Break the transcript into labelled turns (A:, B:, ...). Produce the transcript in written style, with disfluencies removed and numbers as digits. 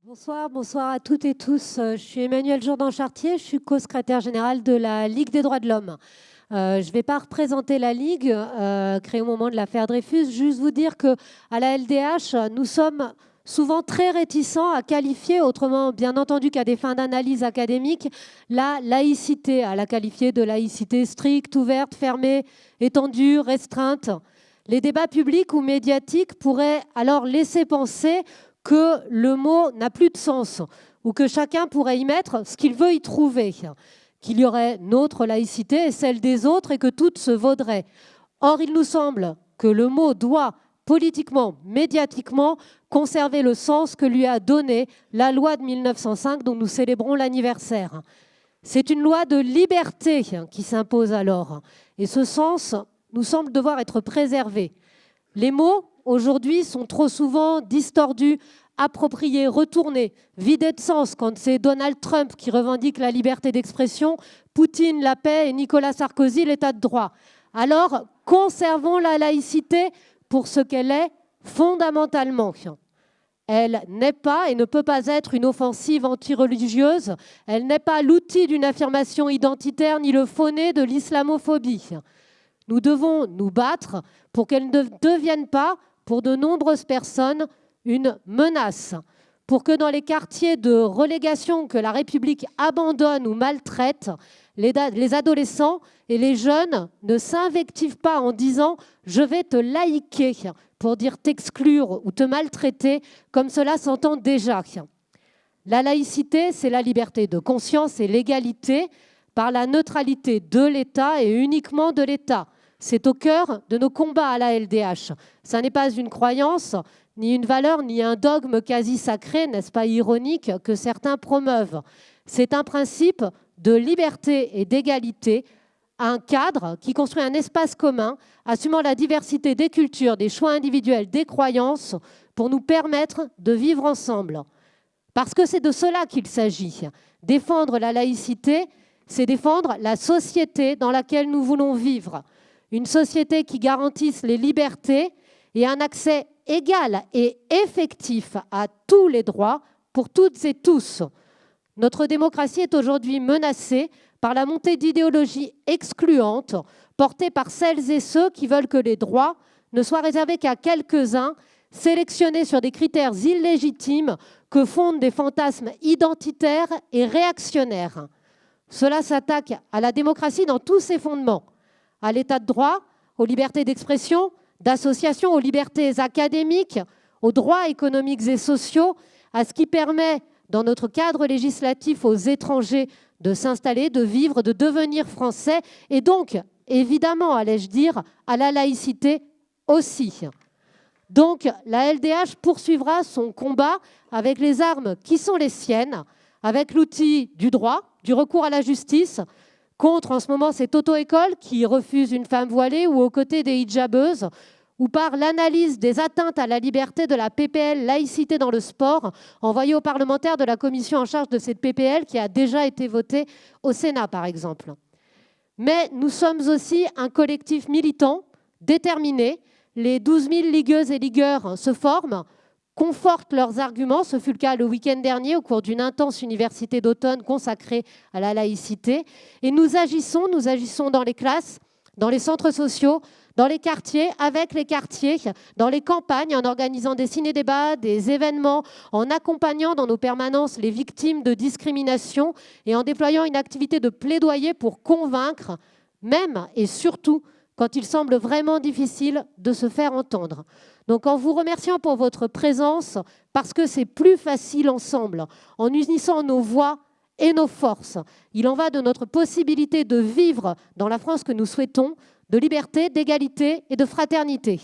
A: Bonsoir, bonsoir à toutes et tous. Je suis Emmanuelle Jourdan-Chartier, je suis co-secrétaire générale de la Ligue des droits de l'homme. Je ne vais pas représenter la Ligue créée au moment de l'affaire Dreyfus, juste vous dire qu'à la LDH, nous sommes souvent très réticents à qualifier, autrement bien entendu qu'à des fins d'analyse académique, la laïcité, à la qualifier de laïcité stricte, ouverte, fermée, étendue, restreinte. Les débats publics ou médiatiques pourraient alors laisser penser que le mot n'a plus de sens ou que chacun pourrait y mettre ce qu'il veut y trouver, qu'il y aurait notre laïcité et celle des autres et que toutes se vaudraient. Or, il nous semble que le mot doit politiquement, médiatiquement, conserver le sens que lui a donné la loi de 1905 dont nous célébrons l'anniversaire. C'est une loi de liberté qui s'impose alors et ce sens nous semble devoir être préservé. Les mots, aujourd'hui, sont trop souvent distordus, appropriés, retournés, vidés de sens quand c'est Donald Trump qui revendique la liberté d'expression, Poutine la paix et Nicolas Sarkozy l'état de droit. Alors, conservons la laïcité pour ce qu'elle est fondamentalement. Elle n'est pas et ne peut pas être une offensive anti-religieuse, elle n'est pas l'outil d'une affirmation identitaire ni le faux-nez de l'islamophobie. Nous devons nous battre pour qu'elle ne devienne pas, pour de nombreuses personnes, une menace. Pour que dans les quartiers de relégation que la République abandonne ou maltraite, les adolescents et les jeunes ne s'invectivent pas en disant « je vais te laïquer » pour dire t'exclure ou te maltraiter, comme cela s'entend déjà. La laïcité, c'est la liberté de conscience et l'égalité par la neutralité de l'État et uniquement de l'État. C'est au cœur de nos combats à la LDH. Ça n'est pas une croyance, ni une valeur, ni un dogme quasi sacré, n'est-ce pas ironique, que certains promeuvent. C'est un principe de liberté et d'égalité, un cadre qui construit un espace commun, assumant la diversité des cultures, des choix individuels, des croyances, pour nous permettre de vivre ensemble. Parce que c'est de cela qu'il s'agit. Défendre la laïcité, c'est défendre la société dans laquelle nous voulons vivre. Une société qui garantisse les libertés et un accès égal et effectif à tous les droits pour toutes et tous. Notre démocratie est aujourd'hui menacée par la montée d'idéologies excluantes portées par celles et ceux qui veulent que les droits ne soient réservés qu'à quelques-uns, sélectionnés sur des critères illégitimes que fondent des fantasmes identitaires et réactionnaires. Cela s'attaque à la démocratie dans tous ses fondements, à l'état de droit, aux libertés d'expression, d'association, aux libertés académiques, aux droits économiques et sociaux, à ce qui permet, dans notre cadre législatif, aux étrangers de s'installer, de vivre, de devenir français, et donc, évidemment, allais-je dire, à la laïcité aussi. Donc, la LDH poursuivra son combat avec les armes qui sont les siennes, avec l'outil du droit, du recours à la justice, contre, en ce moment, cette auto-école qui refuse une femme voilée ou aux côtés des hijabeuses, ou par l'analyse des atteintes à la liberté de la PPL laïcité dans le sport, envoyée aux parlementaires de la commission en charge de cette PPL qui a déjà été votée au Sénat, par exemple. Mais nous sommes aussi un collectif militant, déterminé. Les 12 000 ligueuses et ligueurs se forment, confortent leurs arguments. Ce fut le cas le week-end dernier au cours d'une intense université d'automne consacrée à la laïcité. Et nous agissons dans les classes, dans les centres sociaux, dans les quartiers, avec les quartiers, dans les campagnes, en organisant des ciné-débats, des événements, en accompagnant dans nos permanences les victimes de discrimination et en déployant une activité de plaidoyer pour convaincre, même et surtout, quand il semble vraiment difficile de se faire entendre. Donc en vous remerciant pour votre présence, parce que c'est plus facile ensemble, en unissant nos voix et nos forces. Il en va de notre possibilité de vivre dans la France que nous souhaitons, de liberté, d'égalité et de fraternité.